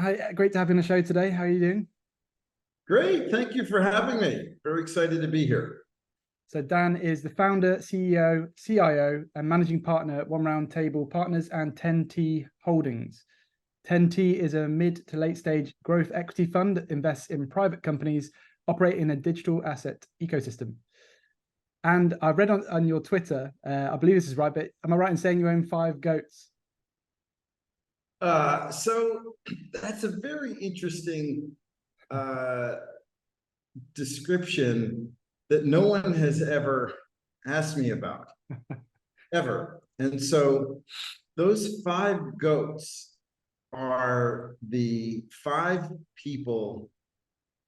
Hi, great to have you on the show today. How are you doing? Great. Thank you for having me. Very excited to be here. So Dan is the founder, CEO, CIO, and managing partner at One Round Table Partners and 10T Holdings. 10T is a mid to late stage growth equity fund that invests in private companies operating in a digital asset ecosystem. And I've read on your Twitter, I believe this is right, but am I right in saying you own 5 goats? So that's a very interesting description that no one has ever asked me about, ever. And so those 5 goats are the 5 people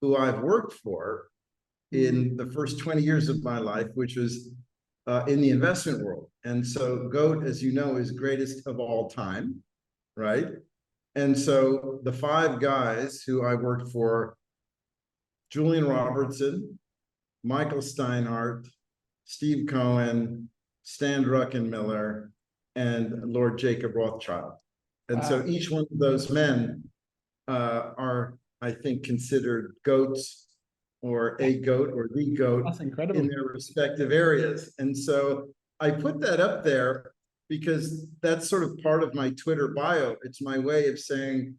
who I've worked for in the first 20 years of my life, which was in the investment world. And so GOAT, as you know, is greatest of all time, right? And so the 5 guys who I worked for: Julian Robertson, Michael Steinhardt, Steve Cohen, Stan Druckenmiller, and Lord Jacob Rothschild. And so each one of those men are, I think, considered goats, or a goat, or the goat. That's incredible. In their respective areas. And so I put that up there because that's sort of part of my Twitter bio. It's my way of saying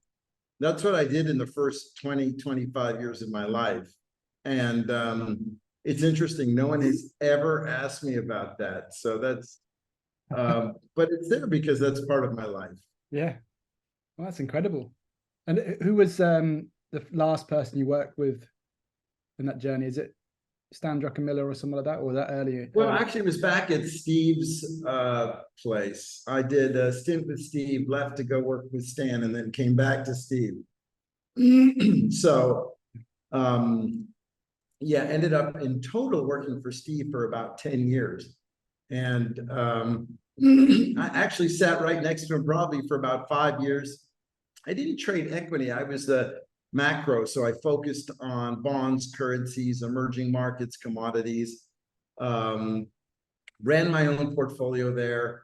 that's what I did in the first 20, 25 years of my life. And it's interesting. No one has ever asked me about that. So that's, but it's there because that's part of my life. Yeah. Well, that's incredible. And who was the last person you worked with in that journey? Is it Stan Druckenmiller or someone like that, or was that earlier? Well, actually, it was back at Steve's place. I did a stint with Steve, left to go work with Stan, and then came back to Steve. So, yeah, ended up in total working for Steve for about 10 years. And I actually sat right next to him probably for about 5 years. I didn't trade equity. I was the macro. So I focused on bonds, currencies, emerging markets, commodities, ran my own portfolio there.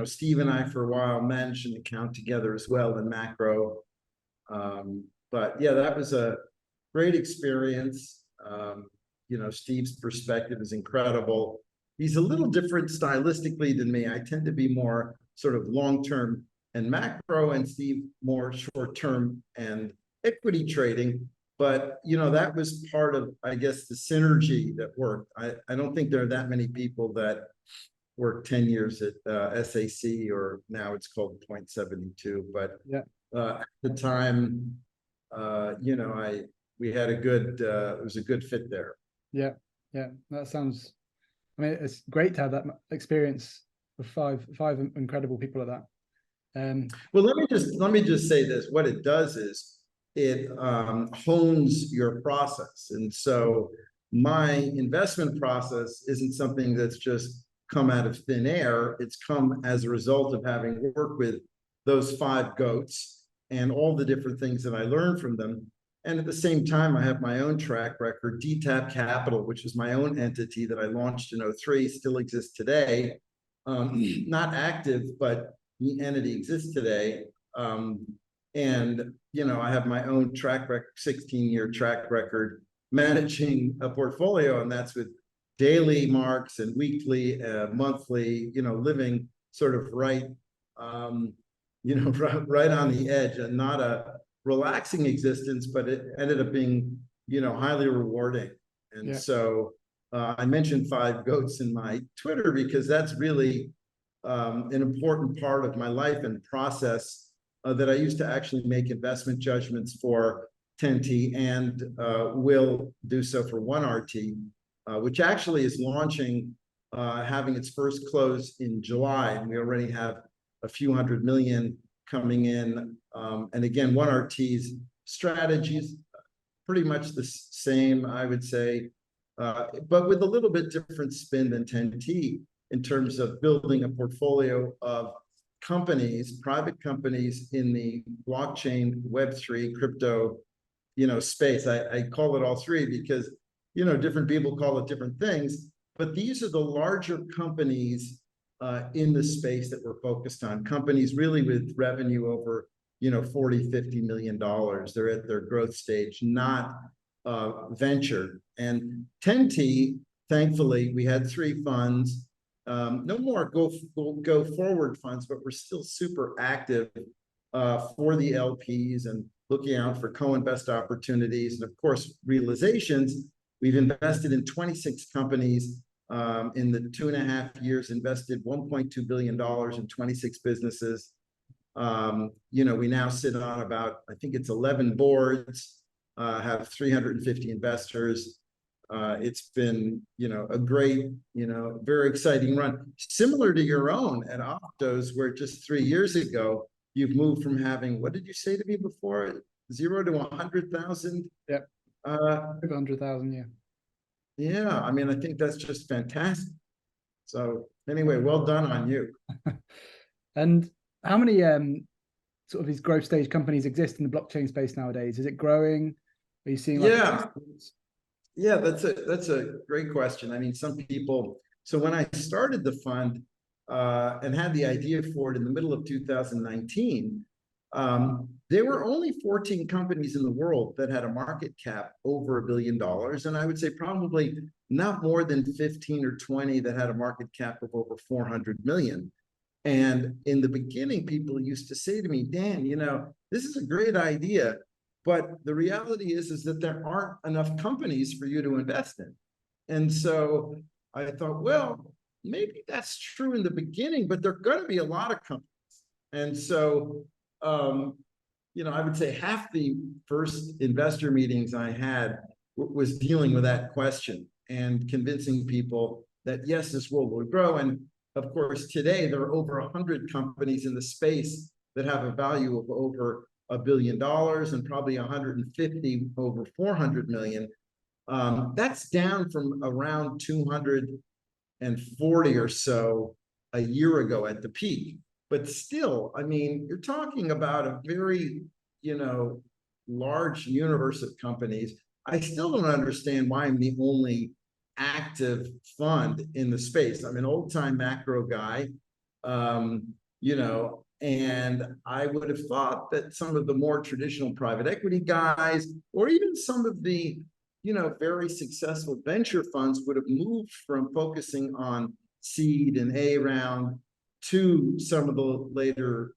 Steve and I for a while managed an account together as well in macro. But yeah, that was a great experience. Steve's perspective is incredible. He's a little different stylistically than me. I tend to be more sort of long-term and macro, and Steve more short-term and equity trading. But, that was part of, I guess, the synergy that worked. I don't think there are that many people that worked 10 years at SAC, or now it's called Point72. But yeah. At the time, we had a good, it was a good fit there. Yeah. That sounds, it's great to have that experience with five incredible people like that. Well, let me just say this. What it does is it hones your process. And so my investment process isn't something that's just come out of thin air. It's come as a result of having worked with those 5 goats and all the different things that I learned from them. And at the same time, I have my own track record. DTAP Capital, which is my own entity that I launched in 2003, still exists today. Not active, but the entity exists today. And, I have my own track record, 16-year track record managing a portfolio, and that's with daily marks and weekly, monthly, living sort of right, right on the edge, and not a relaxing existence, but it ended up being, highly rewarding. And so I mentioned 5 goats in my Twitter because that's really an important part of my life and process that I used to actually make investment judgments for 10T, and will do so for 1RT, which actually is launching, having its first close in July. And we already have a few $100 million coming in. And again, 1RT's strategies pretty much the same, I would say, but with a little bit different spin than 10T in terms of building a portfolio of companies, private companies in the blockchain, Web3, crypto, space. I call it all 3 because, different people call it different things, but these are the larger companies in the space that we're focused on. Companies really with revenue over $40, $50 million. They're at their growth stage, not venture. And 10T, thankfully, we had 3 funds. No more go forward funds, but we're still super active for the LPs and looking out for co-invest opportunities. And of course, realizations. We've invested in 26 companies in the 2.5 years, invested $1.2 billion in 26 businesses. We now sit on about, I think it's 11 boards, have 350 investors. It's been, a great, very exciting run. Similar to your own at Optos, where just 3 years ago, you've moved from having, what did you say to me before? 0 to 100,000? Yep. 100,000, yeah. Yeah, I mean, I think that's just fantastic. So anyway, well done on you. And how many sort of these growth stage companies exist in the blockchain space nowadays? Is it growing? Are you seeing Yeah, that's a great question. I mean, some people, so when I started the fund and had the idea for it in the middle of 2019, there were only 14 companies in the world that had a market cap over $1 billion. And I would say probably not more than 15 or 20 that had a market cap of over 400 million. And in the beginning, people used to say to me, Dan, this is a great idea, but the reality is that there aren't enough companies for you to invest in. And so I thought, well, maybe that's true in the beginning, but there are going to be a lot of companies. And so, I would say half the first investor meetings I had was dealing with that question and convincing people that, yes, this world will grow. And of course, today there are over 100 companies in the space that have a value of over $1 billion and probably 150 over 400 million. That's down from around 240 or so a year ago at the peak. But still, I mean, you're talking about a very, large universe of companies. I still don't understand why I'm the only active fund in the space. I'm an old-time macro guy, and I would have thought that some of the more traditional private equity guys, or even some of the, very successful venture funds would have moved from focusing on seed and A round to some of the later,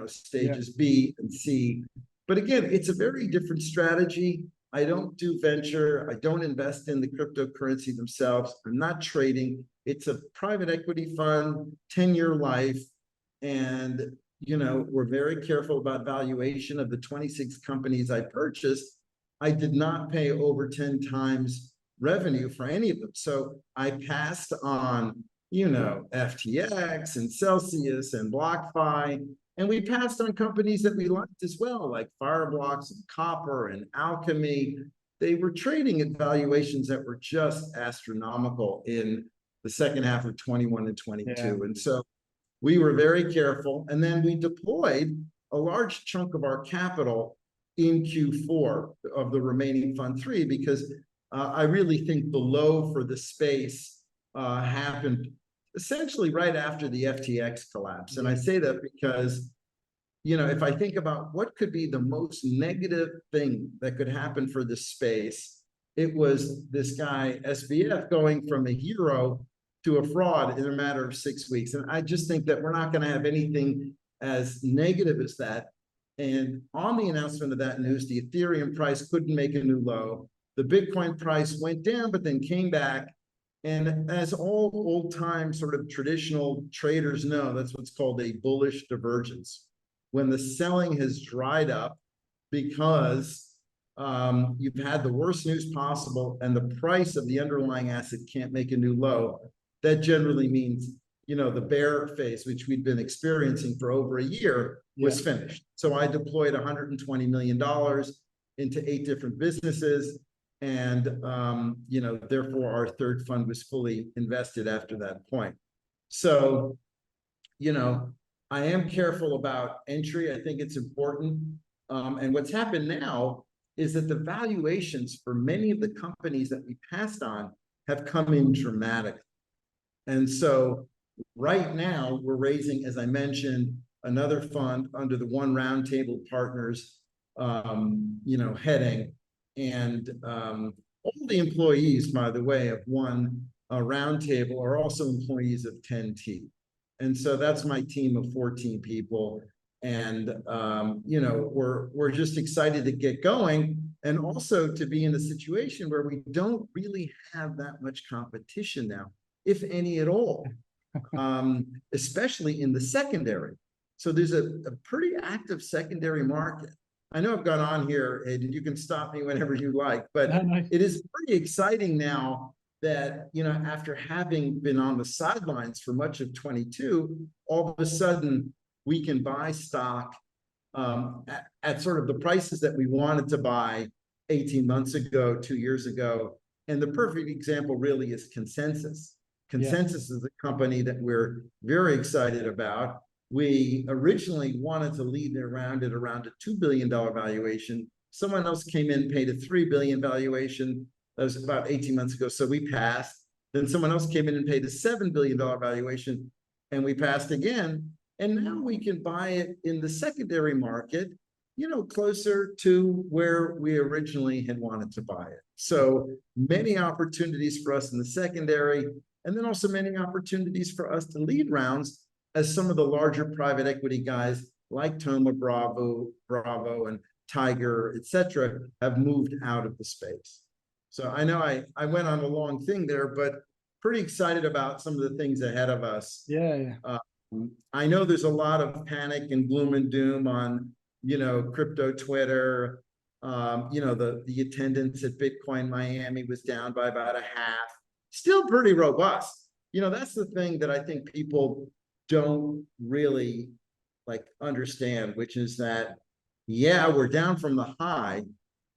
stages B and C. But again, it's a very different strategy. I don't do venture. I don't invest in the cryptocurrency themselves. I'm not trading. It's a private equity fund, 10-year life. And, we're very careful about valuation of the 26 companies I purchased. I did not pay over 10 times revenue for any of them. So I passed on, FTX and Celsius and BlockFi. And we passed on companies that we liked as well, like Fireblocks and Copper and Alchemy. They were trading at valuations that were just astronomical in the second half of 21 and 22. Yeah. And so we were very careful. And then we deployed a large chunk of our capital in Q4 of the remaining Fund 3, because I really think the low for the space happened essentially right after the FTX collapse. And I say that because, if I think about what could be the most negative thing that could happen for this space, it was this guy, SBF, going from a hero to a fraud in a matter of 6 weeks. And I just think that we're not going to have anything as negative as that. And on the announcement of that news, the Ethereum price couldn't make a new low. The Bitcoin price went down, but then came back. And as all old-time sort of traditional traders know, that's what's called a bullish divergence. When the selling has dried up because you've had the worst news possible and the price of the underlying asset can't make a new low, that generally means, the bear phase, which we'd been experiencing for over a year, was finished. So I deployed $120 million into 8 different businesses. And, therefore our third fund was fully invested after that point. So, I am careful about entry. I think it's important. And what's happened now is that the valuations for many of the companies that we passed on have come in dramatically. And so right now we're raising, as I mentioned, another fund under the One Roundtable Partners, heading. And all the employees, by the way, of One Roundtable are also employees of 10T. And so that's my team of 14 people. And, we're just excited to get going, and also to be in a situation where we don't really have that much competition now, if any at all, especially in the secondary. So there's a pretty active secondary market. I know I've gone on here, and you can stop me whenever you like, but it is pretty exciting now that, after having been on the sidelines for much of 22, all of a sudden we can buy stock at sort of the prices that we wanted to buy 18 months ago, 2 years ago. And the perfect example really is Consensus. Consensus is a company that we're very excited about. We originally wanted to lead their round at around a $2 billion valuation. Someone else came in, paid a $3 billion valuation. That was about 18 months ago. So we passed. Then someone else came in and paid a $7 billion valuation, and we passed again. And now we can buy it in the secondary market, closer to where we originally had wanted to buy it. So many opportunities for us in the secondary, and then also many opportunities for us to lead rounds as some of the larger private equity guys like Thoma Bravo, and Tiger, et cetera, have moved out of the space. So I know I went on a long thing there, but pretty excited about some of the things ahead of us. Yeah. I know there's a lot of panic and gloom and doom on, crypto Twitter. The attendance at Bitcoin Miami was down by about a half. Still pretty robust. That's the thing that I think people don't really understand, which is that, we're down from the high,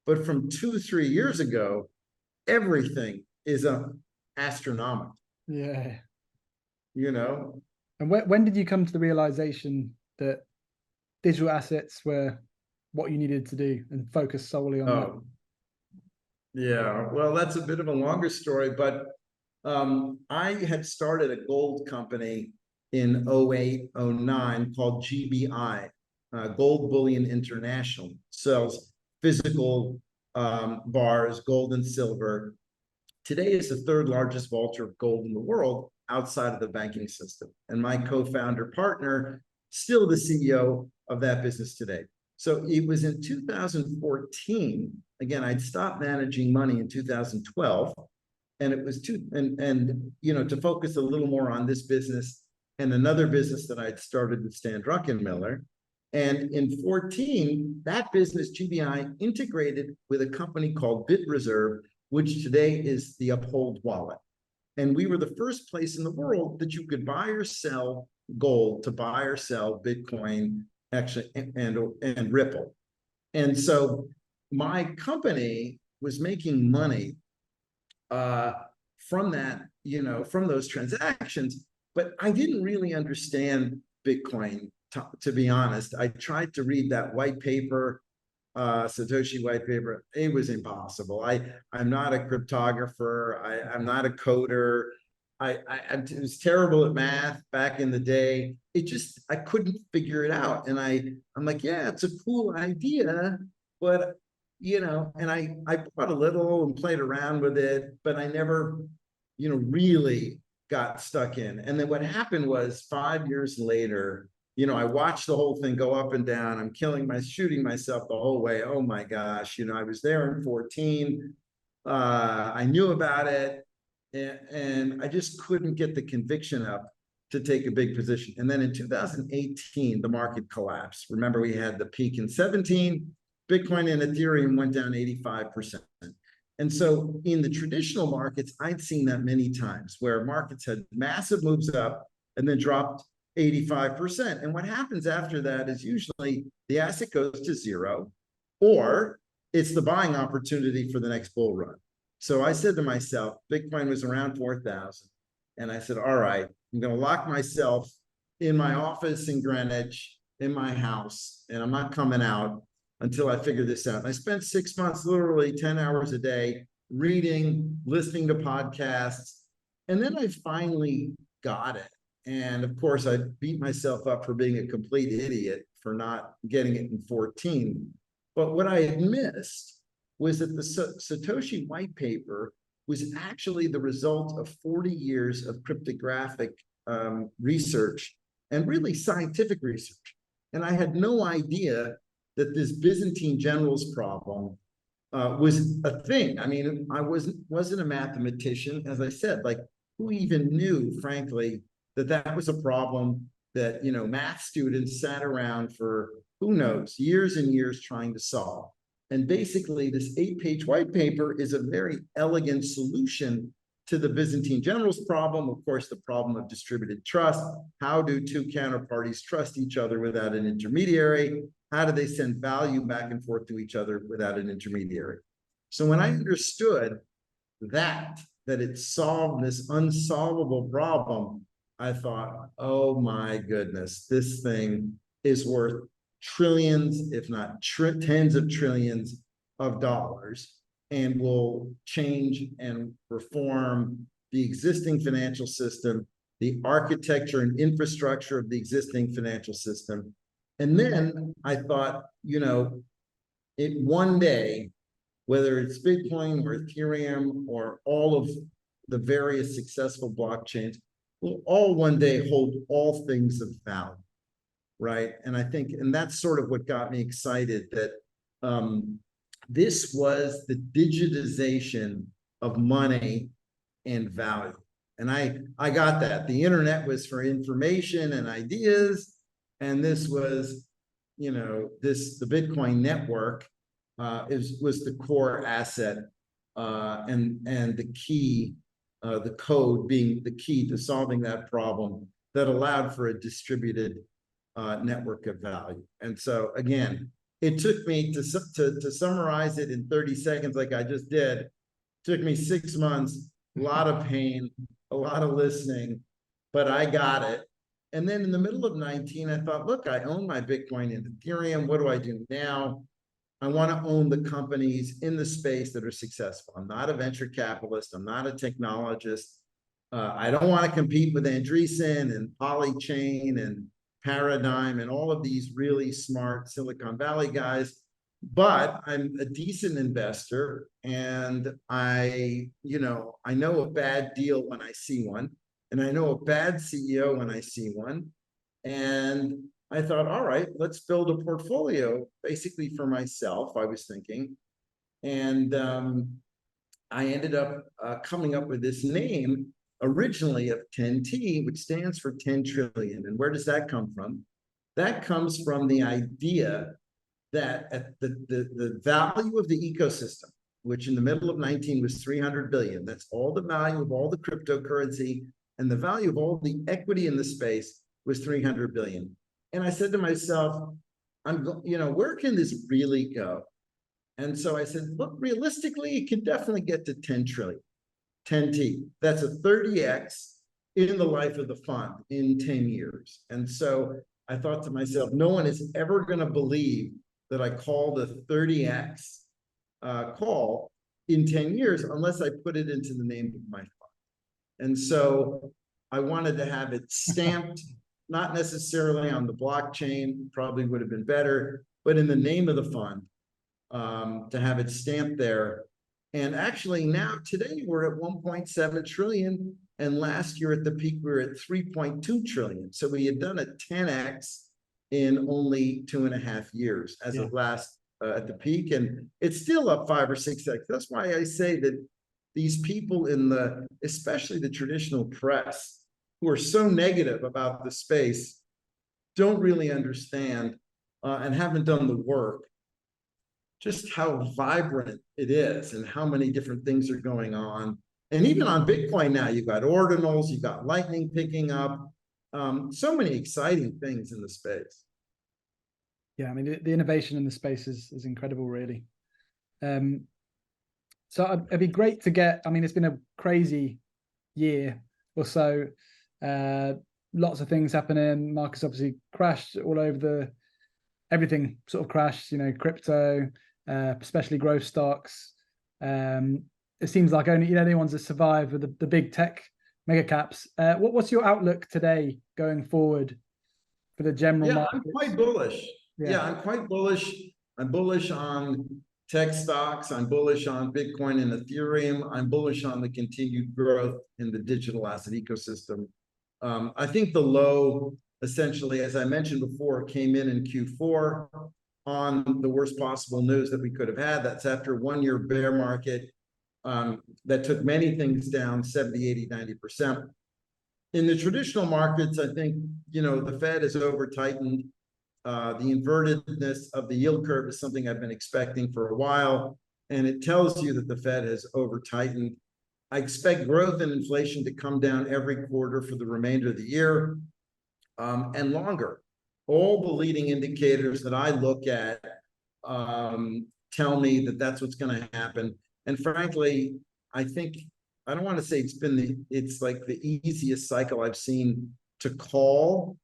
but from 2-3 years ago, everything is astronomical. Yeah. And when did you come to the realization that digital assets were what you needed to do and focus solely on that? Yeah, well, that's a bit of a longer story, but I had started a gold company in 08, 09 called GBI, Gold Bullion International. Sells physical bars, gold and silver. Today is the third largest vaulter of gold in the world outside of the banking system. And my co-founder partner, still the CEO of that business today. So it was in 2014, again, I'd stopped managing money in 2012. And it was to focus a little more on this business and another business that I'd started with Stan Druckenmiller. And in 14, that business, GBI, integrated with a company called BitReserve, which today is the Uphold wallet. And we were the first place in the world that you could buy or sell gold, to buy or sell Bitcoin, actually, and Ripple. And so my company was making money from that, from those transactions, but I didn't really understand Bitcoin, to be honest. I tried to read that white paper, Satoshi white paper. It was impossible. I'm not a cryptographer. I'm not a coder. I was terrible at math back in the day. I couldn't figure it out. And I'm like, yeah, it's a cool idea, but and I bought a little and played around with it, but I never, really got stuck in. And then what happened was 5 years later, I watched the whole thing go up and down. I'm shooting myself the whole way. Oh my gosh, I was there in 14. I knew about it, and I just couldn't get the conviction up to take a big position. And then in 2018, the market collapsed. Remember, we had the peak in 17. Bitcoin and Ethereum went down 85%. And so in the traditional markets, I'd seen that many times where markets had massive moves up and then dropped 85%. And what happens after that is usually the asset goes to zero, or it's the buying opportunity for the next bull run. So I said to myself, Bitcoin was around 4,000. And I said, all right, I'm going to lock myself in my office in Greenwich, in my house, and I'm not coming out until I figure this out. And I spent 6 months, literally 10 hours a day, reading, listening to podcasts. And then I finally got it. And of course, I beat myself up for being a complete idiot for not getting it in 14. But what I had missed was that the Satoshi white paper was actually the result of 40 years of cryptographic research and really scientific research. And I had no idea that this Byzantine generals problem was a thing. I mean, I wasn't a mathematician, as I said. Like, who even knew, frankly, that that was a problem that, you know, math students sat around for, who knows, years and years trying to solve. And basically, this 8-page white paper is a very elegant solution to the Byzantine generals problem. Of course, the problem of distributed trust. How do two counterparties trust each other without an intermediary? How do they send value back and forth to each other without an intermediary? So when I understood that it solved this unsolvable problem, I thought, oh my goodness, this thing is worth trillions, if not tens of trillions of dollars, and will change and reform the existing financial system, the architecture and infrastructure of the existing financial system. And then I thought, you know, one day, whether it's Bitcoin or Ethereum or all of the various successful blockchains, will all one day hold all things of value, right? And I think, and that's sort of what got me excited, that this was the digitization of money and value. And I got that. The internet was for information and ideas, and this was, you know, the Bitcoin network was the core asset, and the key, the code being the key to solving that problem that allowed for a distributed network of value. And so again, it took me to summarize it in 30 seconds, like I just did. It took me 6 months, a lot of pain, a lot of listening, but I got it. And then in the middle of 19, I thought, look, I own my Bitcoin and Ethereum. What do I do now? I want to own the companies in the space that are successful. I'm not a venture capitalist. I'm not a technologist. I don't want to compete with Andreessen and Polychain and Paradigm and all of these really smart Silicon Valley guys. But I'm a decent investor, and I know a bad deal when I see one, and I know a bad CEO when I see one. And I thought, all right, let's build a portfolio basically for myself, I was thinking. And I ended up coming up with this name originally of 10T, which stands for 10 trillion. And where does that come from? That comes from the idea that at the value of the ecosystem, which in the middle of 19 was 300 billion, that's all the value of all the cryptocurrency, and the value of all the equity in the space was 300 billion. And I said to myself, where can this really go? And so I said, look, realistically, it can definitely get to 10 trillion, 10T. That's a 30x in the life of the fund in 10 years. And so I thought to myself, no one is ever going to believe that I call the 30x call in 10 years unless I put it into the name of my fund. And so I wanted to have it stamped, not necessarily on the blockchain, probably would have been better, but in the name of the fund, to have it stamped there. And actually now, today, we're at 1.7 trillion. And last year at the peak, we were at 3.2 trillion. So we had done a 10x in only 2.5 years as of last at the peak. And it's still up 5 or 6x. That's why I say that these people especially the traditional press, who are so negative about the space, don't really understand and haven't done the work, just how vibrant it is and how many different things are going on. And even on Bitcoin now, you've got ordinals, you've got Lightning picking up, so many exciting things in the space. Yeah, I mean, the innovation in the space is incredible, really. So it'd be great to get, I mean, it's been a crazy year or so. Lots of things happening. Markets obviously crashed all over everything sort of crashed, crypto, especially growth stocks. It seems like only the only ones that survive are the big tech mega caps. What's your outlook today going forward for the general Yeah, market? I'm quite bullish. Yeah. I'm quite bullish. I'm bullish on tech stocks. I'm bullish on Bitcoin and Ethereum. I'm bullish on the continued growth in the digital asset ecosystem. I think the low, essentially, as I mentioned before, came in Q4 on the worst possible news that we could have had. That's after a 1-year bear market that took many things down 70, 80, 90%. In the traditional markets, I think, the Fed has over tightened. The invertedness of the yield curve is something I've been expecting for a while, and it tells you that the Fed has over tightened. I expect growth and inflation to come down every quarter for the remainder of the year and longer. All the leading indicators that I look at tell me that that's what's going to happen. And frankly, I think, I don't want to say it's like the easiest cycle I've seen to call.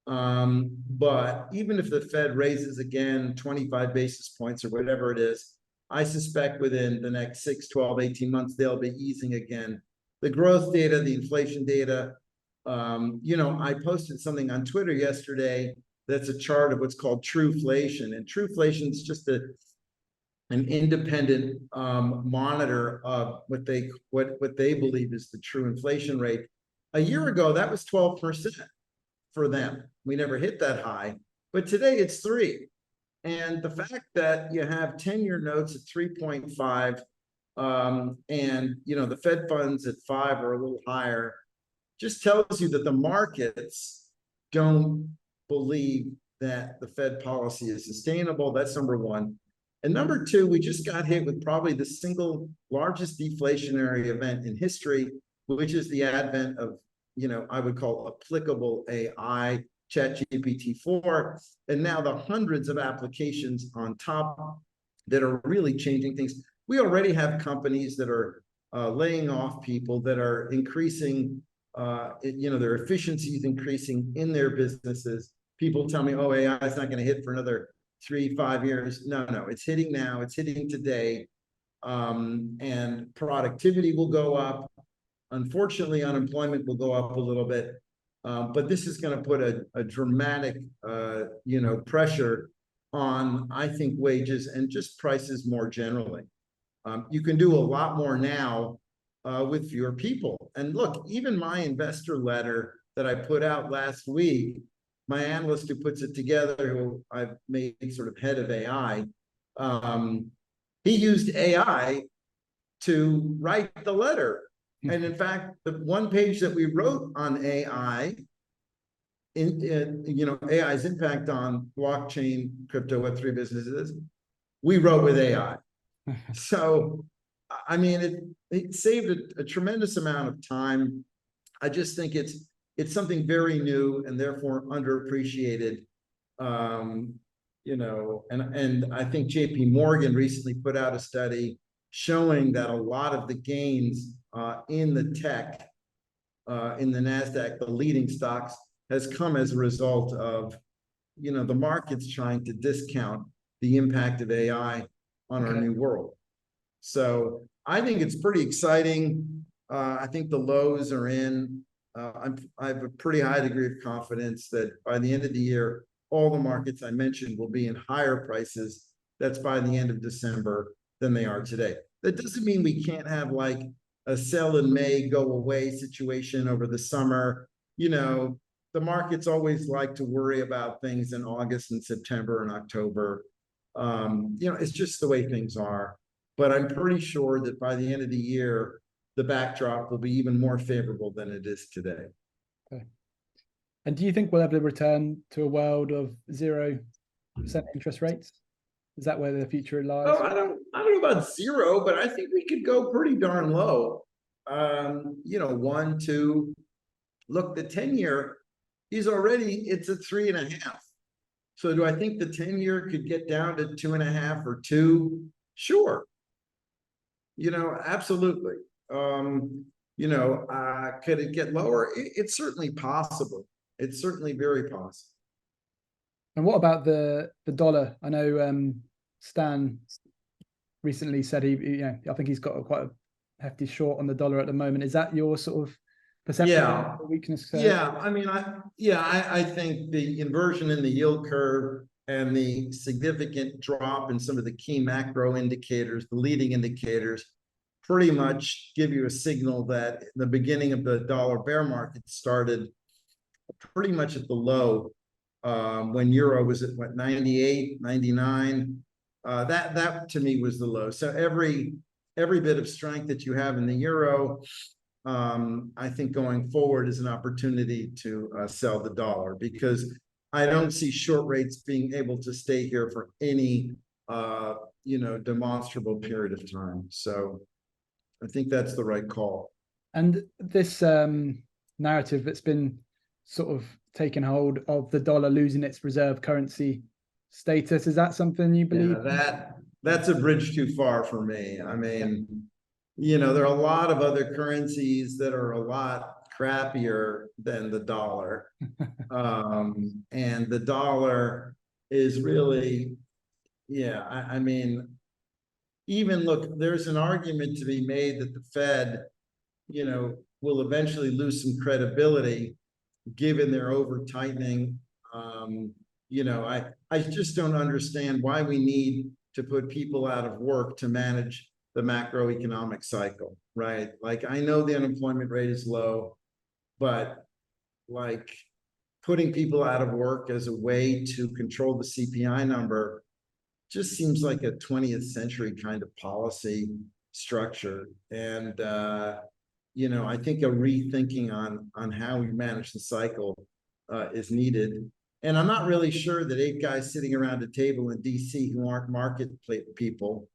But even if the Fed raises again 25 basis points or whatever it is, I suspect within the next 6, 12, 18 months, they'll be easing again. The growth data, the inflation data, I posted something on Twitter yesterday that's a chart of what's called trueflation. And trueflation is just an independent monitor of what they believe is the true inflation rate. A year ago, that was 12% for them. We never hit that high, but today it's 3%. And the fact that you have 10-year notes at 3.5, and the Fed funds at 5 or a little higher, just tells you that the markets don't believe that the Fed policy is sustainable. That's number one. And number two, we just got hit with probably the single largest deflationary event in history, which is the advent of, I would call applicable AI, ChatGPT-4, and now the hundreds of applications on top that are really changing things. We already have companies that are laying off people, that are increasing, their efficiency is increasing in their businesses. People tell me, oh, AI is not going to hit for another 3-5 years. No, it's hitting now. It's hitting today. And productivity will go up. Unfortunately, unemployment will go up a little bit. But this is going to put a dramatic, pressure on, I think, wages and just prices more generally. You can do a lot more now with fewer people. And look, even my investor letter that I put out last week, my analyst who puts it together, who I've made sort of head of AI, he used AI to write the letter. And in fact, the one page that we wrote on AI, AI's impact on blockchain, crypto, Web3 businesses, we wrote with AI. So, I mean, it saved a tremendous amount of time. I just think it's something very new and therefore underappreciated. And I think JP Morgan recently put out a study showing that a lot of the gains in the tech, in the NASDAQ, the leading stocks, has come as a result of, the markets trying to discount the impact of AI on our new world. So I think it's pretty exciting. I think the lows are in. I have a pretty high degree of confidence that by the end of the year, all the markets I mentioned will be in higher prices. That's by the end of December than they are today. That doesn't mean we can't have like a sell in May, go away situation over the summer. The markets always like to worry about things in August and September and October. It's just the way things are. But I'm pretty sure that by the end of the year, the backdrop will be even more favorable than it is today. Okay. And do you think we'll ever return to a world of 0% interest rates? Is that where the future lies? Oh, I don't know about 0, but I think we could go pretty darn low. 1, 2. Look, the 10-year is it's a 3.5. So do I think the 10-year could get down to 2.5 or 2? Sure. Absolutely. Could it get lower? It's certainly possible. It's certainly very possible. And what about the dollar? I know Stan recently said I think he's got quite a hefty short on the dollar at the moment. Is that your sort of perception Yeah. of weakness? Yeah, I mean, I think the inversion in the yield curve and the significant drop in some of the key macro indicators, the leading indicators, pretty much give you a signal that the beginning of the dollar bear market started pretty much at the low when euro was at what, 98, 99. That to me was the low. So every bit of strength that you have in the euro, I think going forward is an opportunity to sell the dollar, because I don't see short rates being able to stay here for any demonstrable period of time. So I think that's the right call. And this narrative that's been sort of taken hold of the dollar losing its reserve currency status, is that something you believe? Yeah, that's a bridge too far for me. I mean, there are a lot of other currencies that are a lot crappier than the dollar. And the dollar is really, I mean, even look, there's an argument to be made that the Fed, will eventually lose some credibility given their over tightening. I just don't understand why we need to put people out of work to manage the macroeconomic cycle, right? Like, I know the unemployment rate is low, but like putting people out of work as a way to control the CPI number just seems like a 20th century kind of policy structure. And, I think a rethinking on how we manage the cycle is needed. And I'm not really sure that 8 guys sitting around a table in DC who aren't market people,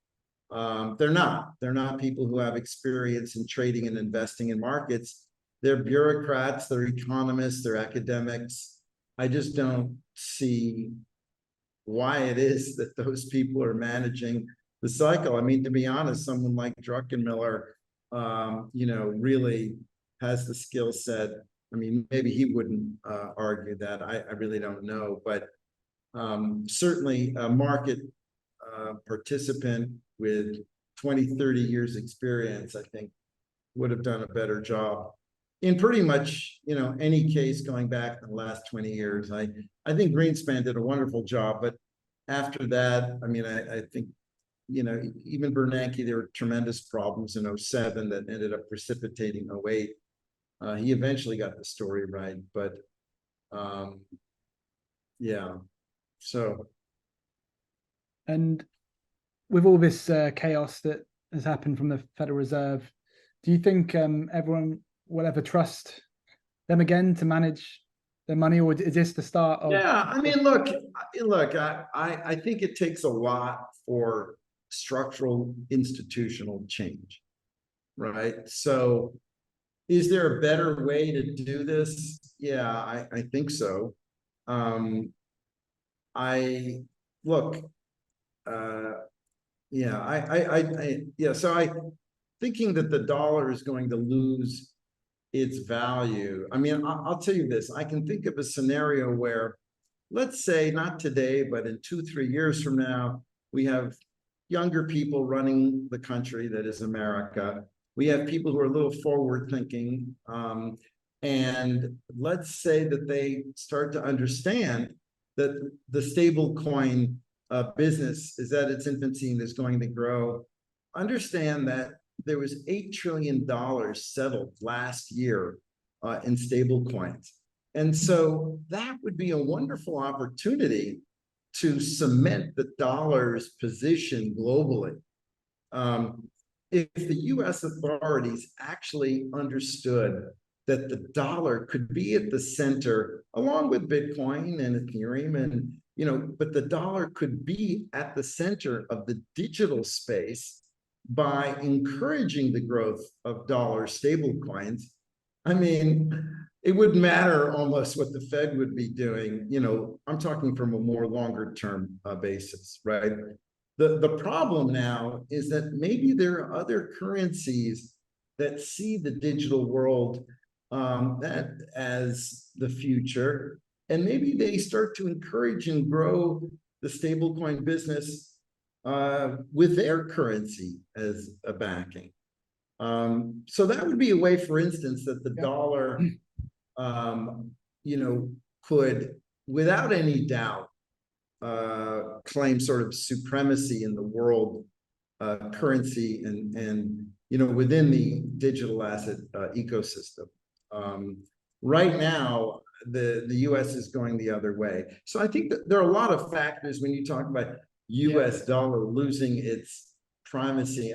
they're not people who have experience in trading and investing in markets. They're bureaucrats, they're economists, they're academics. I just don't see why it is that those people are managing the cycle. I mean, to be honest, someone like Druckenmiller, really has the skill set. I mean, maybe he wouldn't argue that. I really don't know, but certainly a market participant with 20, 30 years experience, I think, would have done a better job in pretty much, any case going back in the last 20 years. I think Greenspan did a wonderful job, but after that, I mean, I think, even Bernanke, there were tremendous problems in 07 that ended up precipitating 08. He eventually got the story right, but so. And with all this chaos that has happened from the Federal Reserve, do you think everyone will ever trust them again to manage their money, or is this the start of? Yeah, I mean, look, I think it takes a lot for structural institutional change, right? So is there a better way to do this? Yeah, I think so. So thinking that the dollar is going to lose its value. I mean, I'll tell you this, I can think of a scenario where, let's say not today, but in 2-3 years from now, we have younger people running the country that is America. We have people who are a little forward thinking. And let's say that they start to understand that the stable coin business is at its infancy and is going to grow. Understand that there was $8 trillion settled last year in stable coins. And so that would be a wonderful opportunity to cement the dollar's position globally. If the US authorities actually understood that the dollar could be at the center, along with Bitcoin and Ethereum, and but the dollar could be at the center of the digital space by encouraging the growth of dollar stablecoins. I mean, it wouldn't matter almost what the Fed would be doing. I'm talking from a more longer term basis, right? The problem now is that maybe there are other currencies that see the digital world as the future, and maybe they start to encourage and grow the stablecoin business with their currency as a backing. So that would be a way, for instance, that the Yeah. dollar, could, without any doubt, claim sort of supremacy in the world currency and within the digital asset ecosystem. Right now, the US is going the other way. So I think that there are a lot of factors when you talk about US dollar losing its primacy.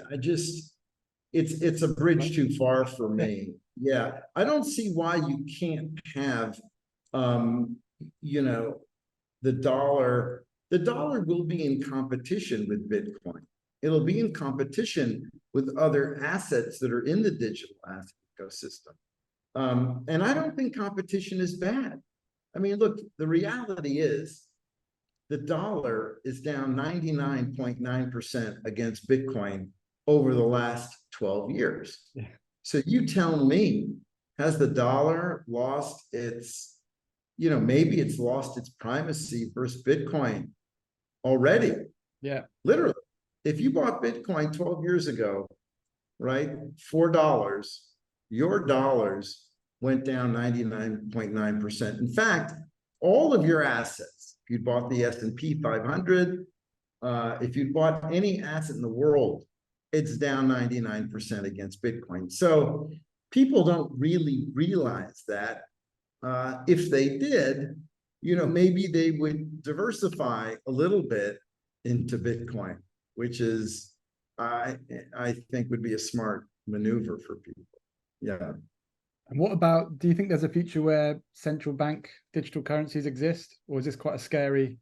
It's a bridge too far for me. Yeah, I don't see why you can't have, the dollar will be in competition with Bitcoin. It'll be in competition with other assets that are in the digital asset ecosystem. And I don't think competition is bad. I mean, look, the reality is the dollar is down 99.9% against Bitcoin over the last 12 years. Yeah. So you tell me, has the dollar lost its, maybe it's lost its primacy versus Bitcoin already? Yeah. Literally. If you bought Bitcoin 12 years ago, right, $4, your dollars went down 99.9%. In fact, all of your assets, if you bought the S&P 500, if you bought any asset in the world, it's down 99% against Bitcoin. So people don't really realize that. If they did, maybe they would diversify a little bit into Bitcoin, which is, I think, would be a smart maneuver for people. Yeah. And what about, do you think there's a future where central bank digital currencies exist, or is this quite a scary?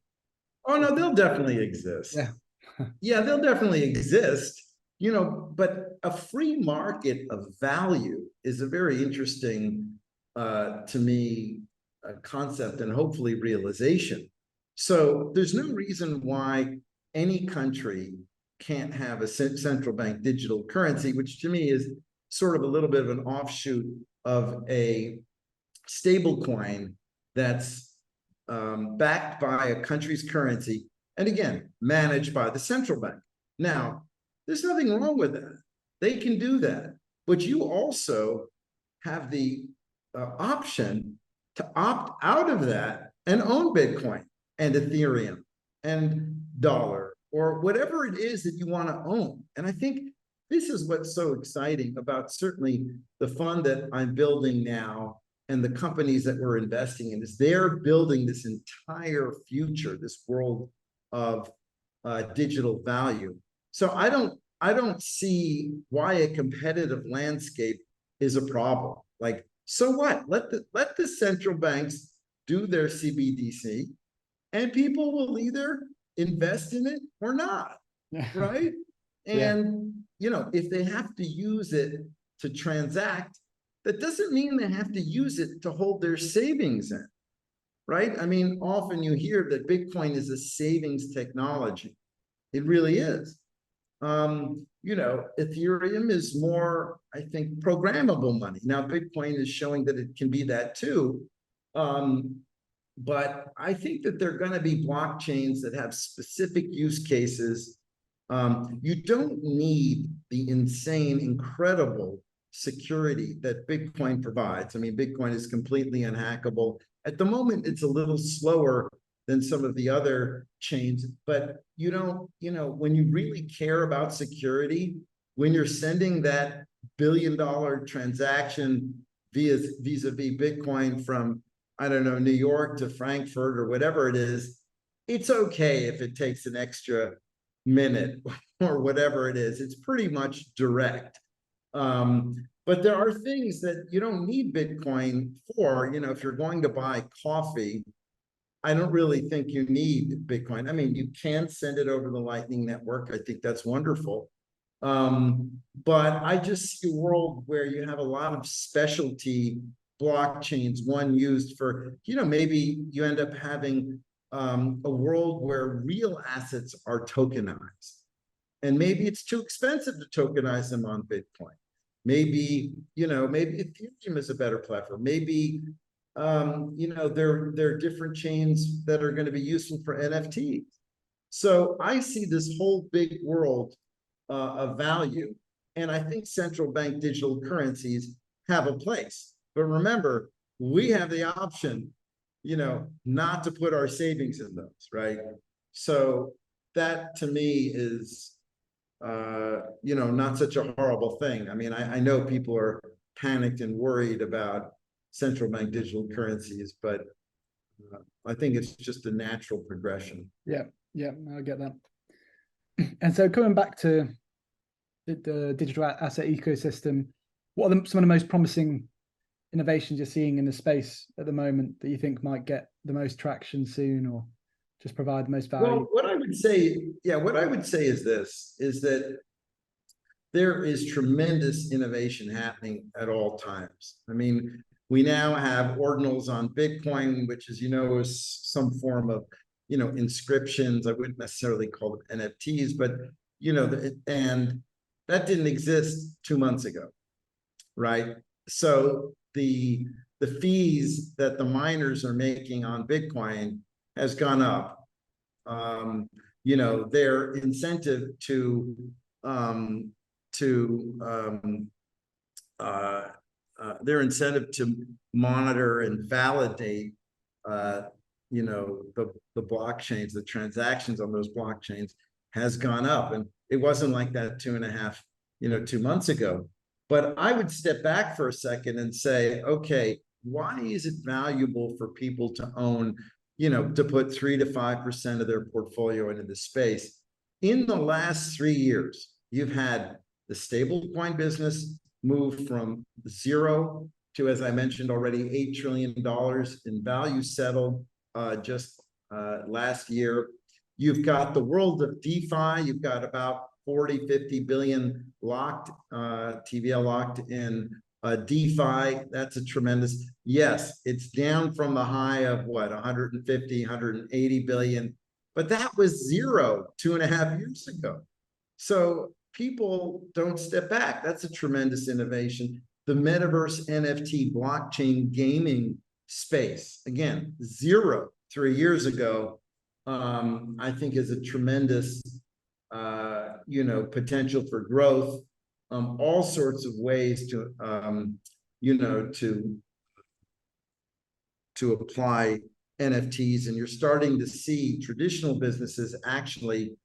Oh, no, they'll definitely exist. Yeah. Yeah, they'll definitely exist, but a free market of value is a very interesting, to me, concept and hopefully realization. So there's no reason why any country can't have a central bank digital currency, which to me is sort of a little bit of an offshoot of a stable coin that's backed by a country's currency, and again, managed by the central bank. Now, there's nothing wrong with that. They can do that, but you also have the option to opt out of that and own Bitcoin and Ethereum and dollar or whatever it is that you want to own. And I think this is what's so exciting about certainly the fund that I'm building now and the companies that we're investing in, is they're building this entire future, this world of digital value. So I don't see why a competitive landscape is a problem. Like, so what? Let the central banks do their CBDC, and people will either invest in it or not, right? And if they have to use it to transact, that doesn't mean they have to use it to hold their savings in, right? I mean, often you hear that Bitcoin is a savings technology. It really is. Ethereum is more, I think, programmable money. Now, Bitcoin is showing that it can be that too. But I think that there are going to be blockchains that have specific use cases. You don't need the insane, incredible security that Bitcoin provides. I mean, Bitcoin is completely unhackable. At the moment, it's a little slower than some of the other chains, but when you really care about security, when you're sending that billion-dollar transaction vis-a-vis Bitcoin from, I don't know, New York to Frankfurt or whatever it is, it's okay if it takes an extra minute or whatever it is. It's pretty much direct. But there are things that you don't need Bitcoin for. If you're going to buy coffee, I don't really think you need Bitcoin. I mean, you can send it over the Lightning Network. I think that's wonderful. But I just see a world where you have a lot of specialty blockchains, one used for, maybe you end up having a world where real assets are tokenized. And maybe it's too expensive to tokenize them on Bitcoin. Maybe Ethereum is a better platform. Maybe there are different chains that are going to be useful for NFTs. So I see this whole big world of value And I think central bank digital currencies have a place. But remember, we have the option, not to put our savings in those, right? So that to me is, not such a horrible thing. I mean, I know people are panicked and worried about central bank digital currencies, but I think it's just a natural progression. Yeah, I get that. And so coming back to the digital asset ecosystem, what are some of the most promising innovations you're seeing in the space at the moment that you think might get the most traction soon, or just provide the most value? Well, what I would say is this, is that there is tremendous innovation happening at all times. I mean, we now have ordinals on Bitcoin, which is, is some form of, inscriptions. I wouldn't necessarily call them NFTs, but, and that didn't exist 2 months ago, right? So the fees that the miners are making on Bitcoin has gone up. Their incentive to monitor and validate, the blockchains, the transactions on those blockchains has gone up. And it wasn't like that 2 months ago. But I would step back for a second and say, okay, why is it valuable for people to own, to put 3 to 5% of their portfolio into the space? In the last 3 years, you've had the stablecoin business move from zero to, as I mentioned already, $8 trillion in value settled just last year. You've got the world of DeFi. You've got about 40, 50 billion locked, TVL locked in DeFi. That's a tremendous, yes, it's down from the high of what, 150, 180 billion, but that was zero 2.5 years ago. So people don't step back. That's a tremendous innovation. The metaverse NFT blockchain gaming space, again, zero 3 years ago, I think is a tremendous potential for growth, all sorts of ways to apply NFTs. And you're starting to see traditional businesses actually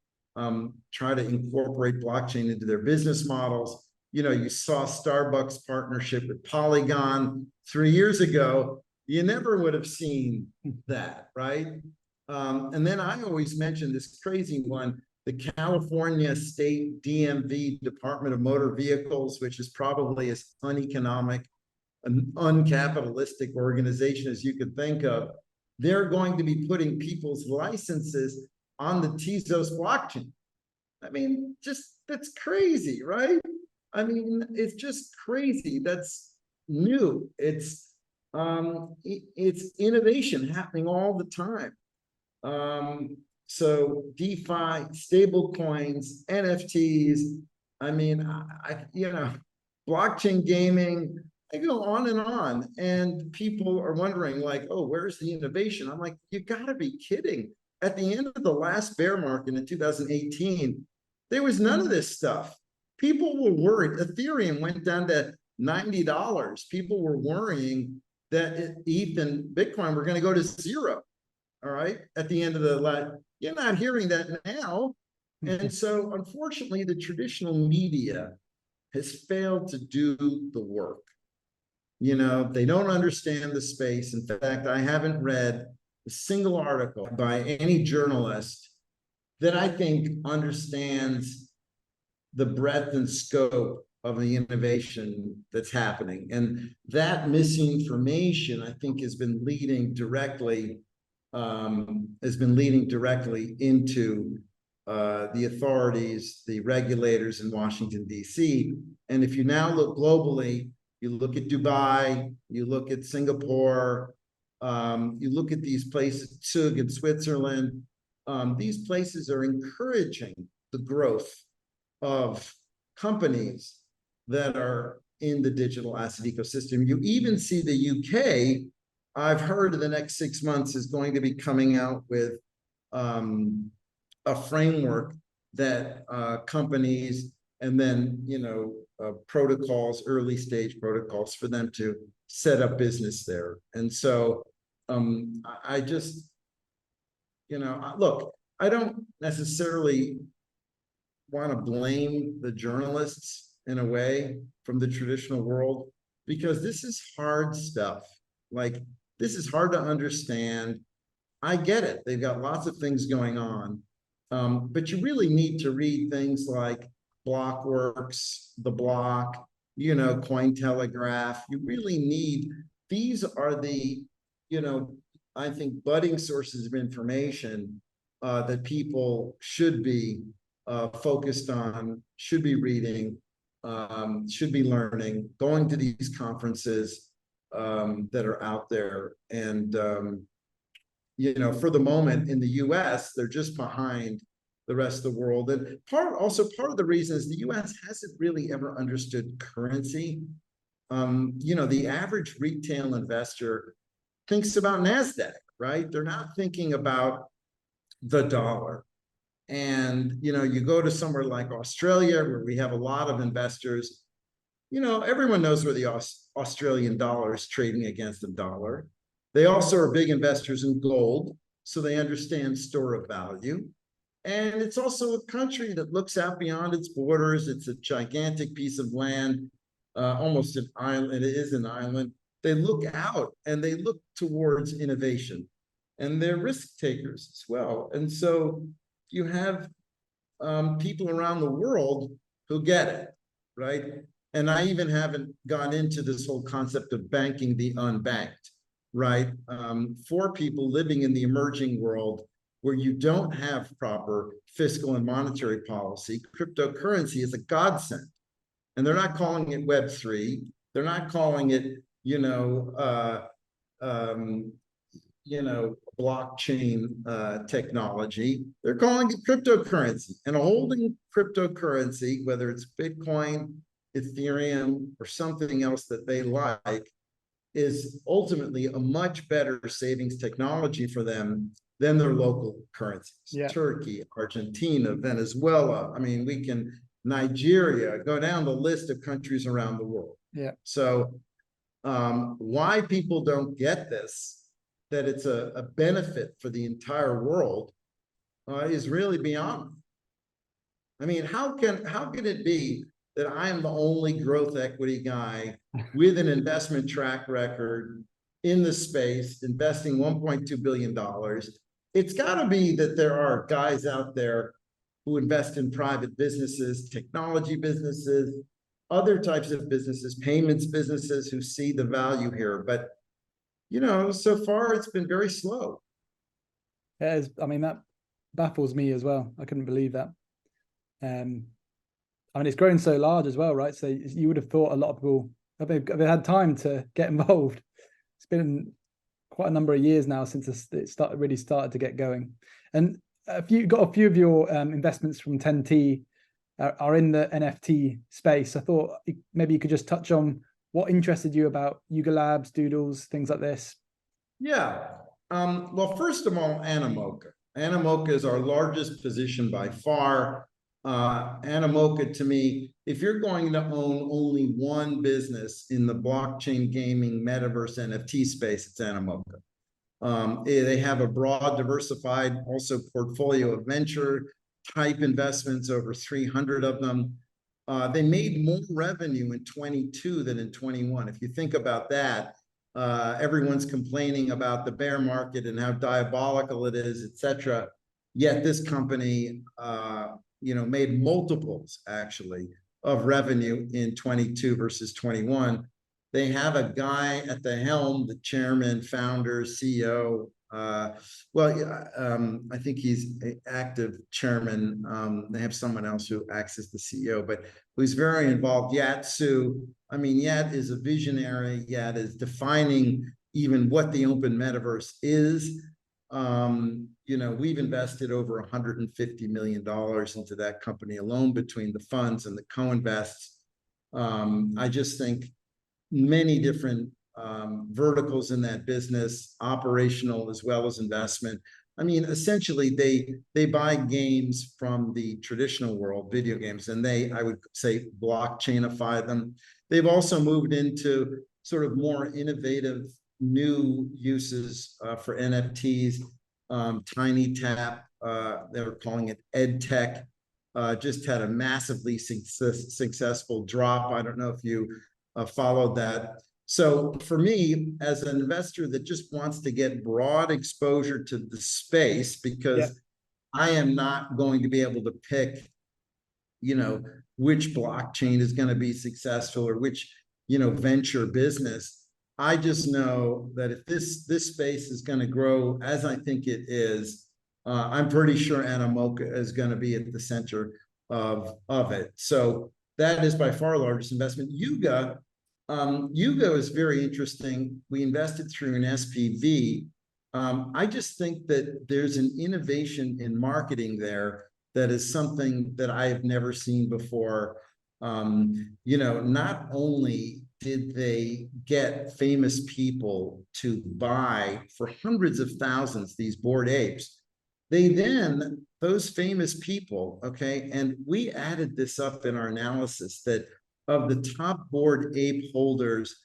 try to incorporate blockchain into their business models. You saw Starbucks partnership with Polygon 3 years ago. You never would have seen that, right? And then I always mention this crazy one, the California State DMV, Department of Motor Vehicles, which is probably as uneconomic, an uncapitalistic organization as you could think of. They're going to be putting people's licenses on the Tezos blockchain. I mean, that's crazy, right? I mean, it's just crazy. That's new. It's innovation happening all the time. So DeFi, stable coins, NFTs, I mean, blockchain gaming, I go on, and people are wondering like, oh, where's the innovation? I'm like, you gotta be kidding. At the end of the last bear market in 2018, there was none of this stuff. People were worried. Ethereum went down to $90. People were worrying that ETH and Bitcoin were going to go to zero. All right. At the end of the last, you're not hearing that now. And so, unfortunately, the traditional media has failed to do the work. They don't understand the space. In fact, I haven't read a single article by any journalist that I think understands the breadth and scope of the innovation that's happening. And that misinformation, I think, has been leading directly into the authorities, the regulators in Washington, D.C. And if you now look globally, you look at Dubai, you look at Singapore, you look at these places, Zug in Switzerland, these places are encouraging the growth of companies that are in the digital asset ecosystem. You even see the UK, I've heard in the next 6 months is going to be coming out with a framework that companies and then, protocols, early stage protocols for them to set up business there. And so I just, look, I don't necessarily want to blame the journalists in a way from the traditional world, because this is hard stuff. Like, this is hard to understand. I get it. They've got lots of things going on. But you really need to read things like Blockworks, The Block, Cointelegraph. You really need, these are the, I think, budding sources of information that people should be focused on, should be reading, should be learning, going to these conferences that are out there. And, for the moment in the US, they're just behind the rest of the world. And part of the reason is the US hasn't really ever understood currency. The average retail investor thinks about NASDAQ, right? They're not thinking about the dollar. And, you go to somewhere like Australia, where we have a lot of investors, everyone knows where the Australian dollar is trading against the dollar. They also are big investors in gold, so they understand store of value. And it's also a country that looks out beyond its borders. It's a gigantic piece of land, almost an island. It is an island. They look out and they look towards innovation, and they're risk takers as well. And so you have people around the world who get it, right? And I even haven't gone into this whole concept of banking the unbanked, right? For people living in the emerging world where you don't have proper fiscal and monetary policy, cryptocurrency is a godsend. And they're not calling it Web3. They're not calling it, blockchain technology. They're calling it cryptocurrency. And holding cryptocurrency, whether it's Bitcoin, Ethereum, or something else that they like, is ultimately a much better savings technology for them than their local currencies. Yeah. Turkey, Argentina, Venezuela. I mean, Nigeria, go down the list of countries around the world. Yeah. So why people don't get this, that it's a benefit for the entire world, is really beyond me. I mean, how can it be that I am the only growth equity guy with an investment track record in the space, investing $1.2 billion? It's got to be that there are guys out there who invest in private businesses, technology businesses, other types of businesses, payments businesses, who see the value here. But, so far it's been very slow. That baffles me as well. I couldn't believe that. It's grown so large as well, right? So you would have thought a lot of people have had time to get involved. It's been quite a number of years now since it started to get going. And got a few of your investments from 10T are in the NFT space. I thought maybe you could just touch on what interested you about Yuga Labs, Doodles, things like this. Yeah. Well, first of all, Animoca. Animoca is our largest position by far. Animoca, to me, if you're going to own only one business in the blockchain gaming metaverse NFT space, it's Animoca. They have a broad, diversified also portfolio of venture type investments, over 300 of them. They made more revenue in 22 than in 21. If you think about that, everyone's complaining about the bear market and how diabolical it is, etc. Yet this company, made multiples actually of revenue in 22 versus 21. They have a guy at the helm, the chairman, founder, CEO. I think he's an active chairman. They have someone else who acts as the CEO, but who's very involved. Yat Su. Yat is a visionary. Yat is defining even what the open metaverse is. We've invested over $150 million into that company alone between the funds and the co-invests. I just think many different verticals in that business, operational as well as investment. I mean, essentially they buy games from the traditional world, video games, and I would say, blockchainify them. They've also moved into sort of more innovative new uses for NFTs. Tiny Tap, they were calling it EdTech, just had a massively successful drop. I don't know if you followed that. So for me, as an investor that just wants to get broad exposure to the space, because I am not going to be able to pick, which blockchain is going to be successful or which, venture business. I just know that if this space is going to grow as I think it is, I'm pretty sure Animoca is going to be at the center of it. So that is by far the largest investment. Yuga is very interesting. We invested through an SPV. I just think that there's an innovation in marketing there that is something that I have never seen before. Not only did they get famous people to buy for hundreds of thousands these Bored Apes, those famous people, okay, and we added this up in our analysis, that of the top Bored Ape holders,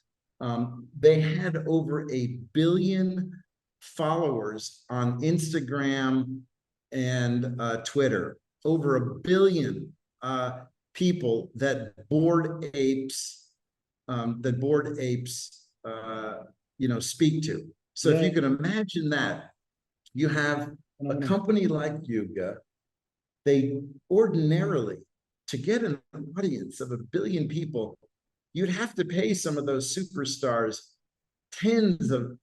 they had over 1 billion followers on Instagram and Twitter. Over 1 billion people that Bored Apes speak to. So if you can imagine that, you have a company like Yuga, they ordinarily, to get an audience of 1 billion people, you'd have to pay some of those superstars tens of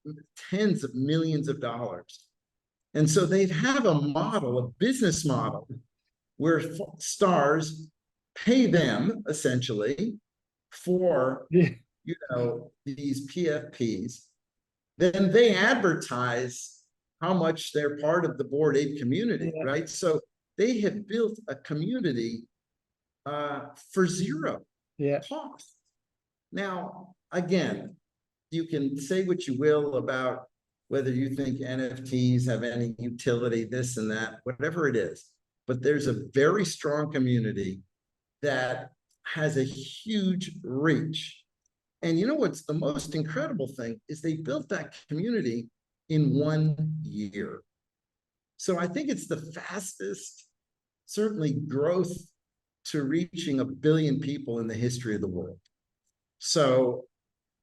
millions of dollars. And so they have a business model, where stars pay them essentially for these PFPs. Then they advertise how much they're part of the Bored Ape community, right? So they have built a community for zero cost. Now, again, you can say what you will about whether you think NFTs have any utility, this and that, whatever it is, but there's a very strong community that has a huge reach. And you know what's the most incredible thing is they built that community in 1 year. So I think it's the fastest, certainly, growth to reaching 1 billion people in the history of the world. So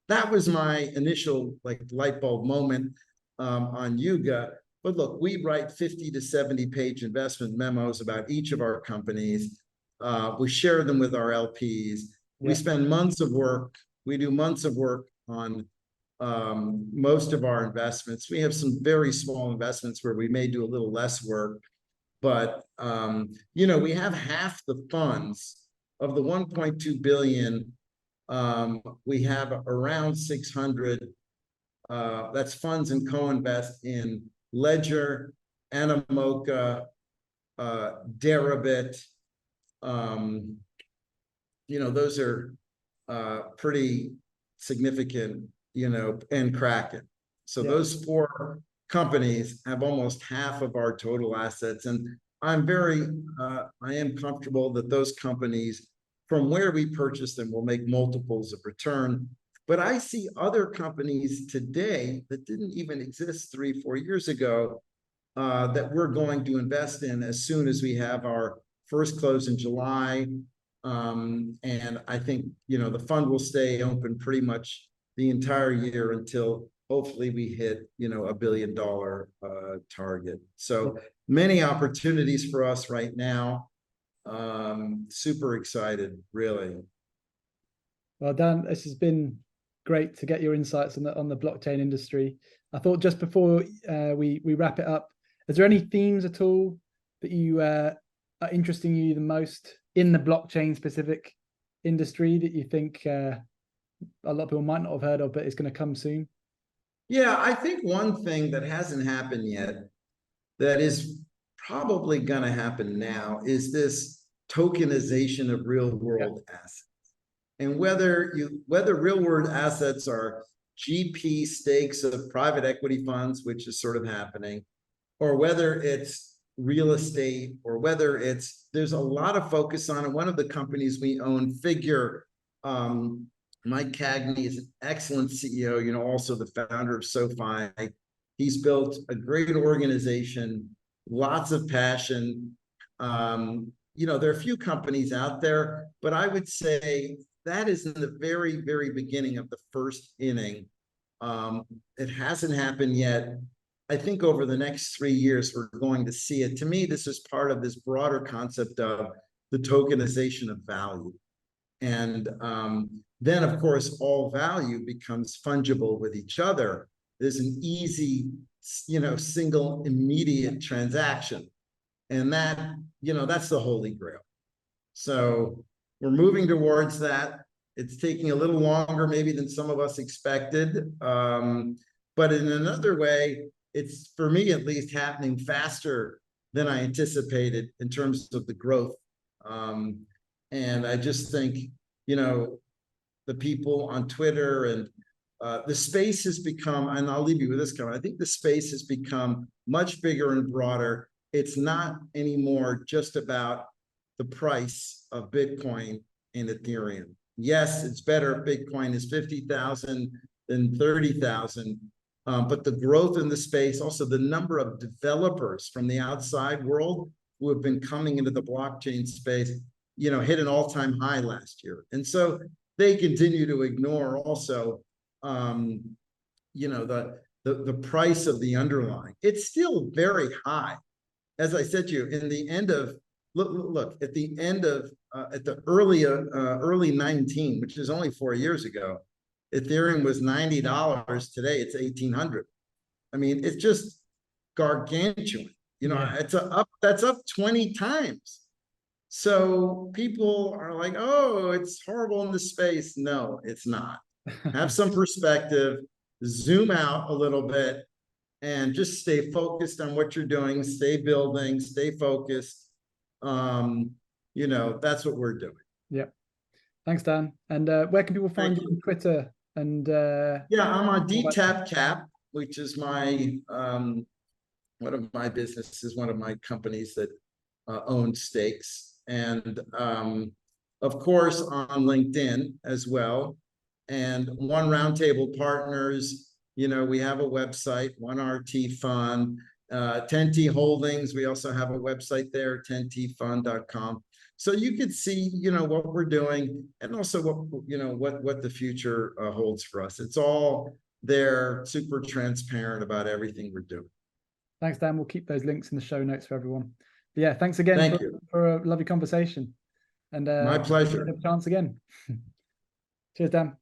that was my initial light bulb moment on Yuga. But look, we write 50 to 70 page investment memos about each of our companies. We share them with our LPs. We spend months of work. We do months of work on most of our investments. We have some very small investments where we may do a little less work, but we have half the funds of the 1.2 billion. We have around 600. That's funds and co-invest in Ledger, Animoca, Deribit. Those are pretty significant, and Kraken. So those 4 companies have almost half of our total assets. And I am comfortable that those companies, from where we purchase them, will make multiples of return. But I see other companies today that didn't even exist 3-4 years ago that we're going to invest in as soon as we have our first close in July. And I think, the fund will stay open pretty much the entire year until hopefully we hit, $1 billion target. So many opportunities for us right now. Super excited, really. Well, Dan, this has been great to get your insights on the blockchain industry. I thought just before we wrap it up, is there any themes at all that you are interesting you the most in the blockchain specific industry that you think a lot of people might not have heard of, but it's going to come soon? Yeah, I think one thing that hasn't happened yet that is probably going to happen now is this tokenization of real world assets. And whether real world assets are GP stakes of private equity funds, which is sort of happening, or whether it's real estate, or whether there's a lot of focus on it. One of the companies we own, Figure, Mike Cagney is an excellent CEO, you know, also the founder of SoFi. He's built a great organization, lots of passion. You know, there are a few companies out there, but I would say that is in the very, very beginning of the first inning. It hasn't happened yet. I think over the next 3 years, we're going to see it. To me, this is part of this broader concept of the tokenization of value. And then, of course, all value becomes fungible with each other. There's an easy, you know, single immediate transaction. And that, you know, that's the holy grail. So we're moving towards that. It's taking a little longer maybe than some of us expected. But in another way, it's, for me at least, happening faster than I anticipated in terms of the growth. And I just think, you know, the people on Twitter and the space has become, and I'll leave you with this comment, I think the space has become much bigger and broader. It's not anymore just about the price of Bitcoin and Ethereum. Yes, it's better if Bitcoin is 50,000 than 30,000. But the growth in the space, also the number of developers from the outside world who have been coming into the blockchain space, you know, hit an all-time high last year. And so they continue to ignore also, you know, the price of the underlying. It's still very high. As I said to you, in the end of, look at the end of, at the early 19, which is only 4 years ago, Ethereum was $90. Today it's $1,800. I mean, it's just gargantuan. You know, Yeah. That's up 20 times. So people are like, oh, it's horrible in the space. No, it's not. Have some perspective, zoom out a little bit, and just stay focused on what you're doing, stay building, stay focused. You know, that's what we're doing. Yeah. Thanks, Dan. And where can people find you on Twitter? And yeah, I'm on DTAP Cap, which is my one of my businesses, one of my companies that own stakes, and of course on LinkedIn as well. And One Roundtable Partners, you know, we have a website, One RT Fund, 10T Holdings. We also have a website there, 10tfund.com. So you could see, you know, what we're doing, and also what, you know, what the future holds for us. It's all there, super transparent about everything we're doing. Thanks, Dan. We'll keep those links in the show notes for everyone. But yeah, thanks again for a lovely conversation. And my pleasure. Chance again. Cheers, Dan.